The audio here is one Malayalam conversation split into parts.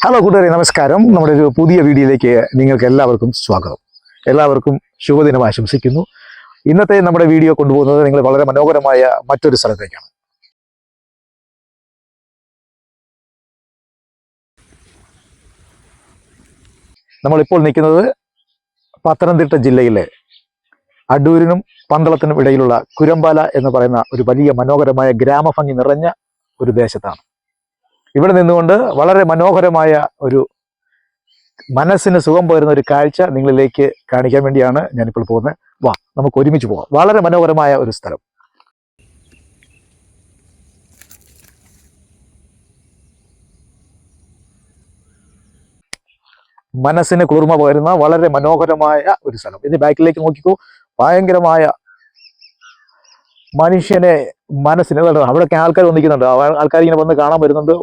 ഹലോ കൂട്ടുകാരെ, നമസ്കാരം. നമ്മുടെ ഒരു പുതിയ വീഡിയോയിലേക്ക് നിങ്ങൾക്ക് എല്ലാവർക്കും സ്വാഗതം. എല്ലാവർക്കും ശുഭദിനം ആശംസിക്കുന്നു. ഇന്നത്തെ നമ്മുടെ വീഡിയോ കൊണ്ടുപോകുന്നത് നിങ്ങൾ വളരെ മനോഹരമായ മറ്റൊരു സ്ഥലത്തേക്കാണ്. നമ്മളിപ്പോൾ നിൽക്കുന്നത് പത്തനംതിട്ട ജില്ലയിലെ അടൂരിനും പന്തളത്തിനും ഇടയിലുള്ള കുരമ്പാല എന്ന് പറയുന്ന ഒരു വലിയ മനോഹരമായ ഗ്രാമഭംഗി നിറഞ്ഞ ഒരു ദേശത്താണ്. ഇവിടെ നിന്നുകൊണ്ട് വളരെ മനോഹരമായ ഒരു മനസ്സിന് സുഖം പകരുന്ന ഒരു കാഴ്ച നിങ്ങളിലേക്ക് കാണിക്കാൻ വേണ്ടിയാണ് ഞാനിപ്പോൾ പോകുന്നത്. വാ, നമുക്ക് ഒരുമിച്ച് പോകാം. വളരെ മനോഹരമായ ഒരു സ്ഥലം. മനസ്സിന് കുളിർമ പകരുന്ന വളരെ മനോഹരമായ ഒരു സ്ഥലം. ഇനി ബാക്കിലേക്ക് നോക്കിക്കോ. ഭയങ്കരമായ മനുഷ്യനെ മനസ്സിന് അവിടെയൊക്കെ ആൾക്കാർ വന്നിരിക്കുന്നുണ്ട്. ആൾക്കാർ ഇങ്ങനെ വന്ന് കാണാൻ വരുന്നുണ്ട്.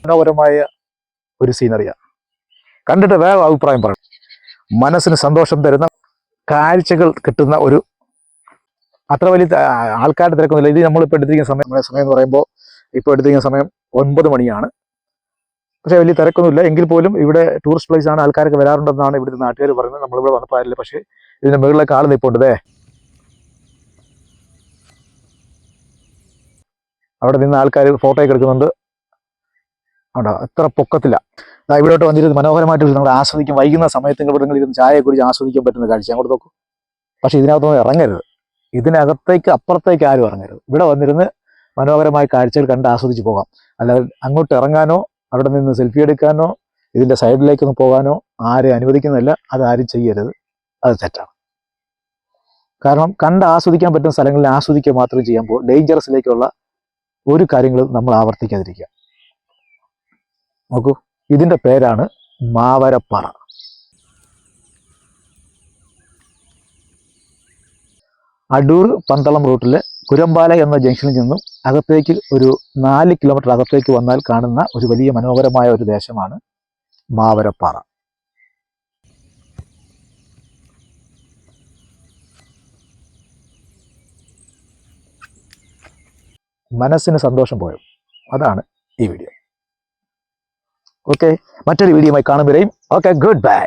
മനോഹരമായ ഒരു സീനറിയാണ്. കണ്ടിട്ട് വേറെ അഭിപ്രായം പറയും. മനസ്സിന് സന്തോഷം തരുന്ന കാഴ്ചകൾ കിട്ടുന്ന ഒരു അത്ര വലിയ ആൾക്കാരുടെ തിരക്കൊന്നുമില്ല. ഇത് നമ്മളിപ്പോൾ എടുത്തിരിക്കുന്ന സമയം എന്ന് പറയുമ്പോൾ ഇപ്പോൾ എടുത്തിരിക്കുന്ന സമയം 9 മണിയാണ്. പക്ഷേ വലിയ തിരക്കൊന്നുമില്ല. എങ്കിൽ പോലും ഇവിടെ ടൂറിസ്റ്റ് പ്ലേസ് ആണ്, ആൾക്കാരൊക്കെ വരാറുണ്ടെന്നാണ് ഇവിടുത്തെ നാട്ടുകാർ പറയുന്നത്. നമ്മളിവിടെ വന്നപ്പോൾ ആരില്ല. പക്ഷേ ഇതിൻ്റെ മുകളിലേക്ക് ആൾ നിൽപ്പുണ്ട്. അവിടെ നിന്ന് ആൾക്കാർ ഫോട്ടോയൊക്കെ എടുക്കുന്നുണ്ട്. അവിടെ അത്ര പൊക്കത്തില്ല. ഇവിടോട്ട് വന്നിരുന്ന് മനോഹരമായിട്ട് നിങ്ങൾ ആസ്വദിക്കും. വൈകുന്ന സമയത്ത് നിങ്ങൾ ഇരുന്ന് ചായയെ കുറിച്ച് ആസ്വദിക്കാൻ പറ്റുന്ന കാഴ്ച അങ്ങോട്ട് നോക്കും. പക്ഷേ ഇതിനകത്തൊന്നും ഇറങ്ങരുത്. ഇതിനകത്തേക്ക് അപ്പുറത്തേക്ക് ആരും ഇറങ്ങരുത്. ഇവിടെ വന്നിരുന്ന് മനോഹരമായ കാഴ്ചകൾ കണ്ട് ആസ്വദിച്ച് പോകാം. അല്ലാതെ അങ്ങോട്ട് ഇറങ്ങാനോ അവിടെ നിന്ന് സെൽഫി എടുക്കാനോ ഇതിൻ്റെ സൈഡിലേക്കൊന്ന് പോകാനോ ആരെയും അനുവദിക്കുന്നില്ല. അതാരും ചെയ്യരുത്. അത് തെറ്റാണ്. കാരണം കണ്ട് ആസ്വദിക്കാൻ പറ്റുന്ന സ്ഥലങ്ങളിൽ ആസ്വദിക്കുക മാത്രം ചെയ്യുമ്പോൾ ഡേഞ്ചറസിലേക്കുള്ള ഒരു കാര്യങ്ങളും നമ്മൾ ആവർത്തിക്കാതിരിക്കുക. നോക്കൂ, ഇതിൻ്റെ പേരാണ് മാവരപ്പാറ. അടൂർ പന്തളം റൂട്ടിലെ കുരമ്പാല എന്ന ജംഗ്ഷനിൽ നിന്നും അകത്തേക്ക് ഒരു 4 കിലോമീറ്റർ അകത്തേക്ക് വന്നാൽ കാണുന്ന ഒരു വലിയ മനോഹരമായ ഒരു ദേശമാണ് മാവരപ്പാറ. മനസ്സിന് സന്തോഷം പോയോ? അതാണ് ഈ വീഡിയോ. ഓക്കെ, മറ്റൊരു വീഡിയോയുമായി കാണുമ്പോഴേയും ഓക്കെ, ഗുഡ് ബൈ.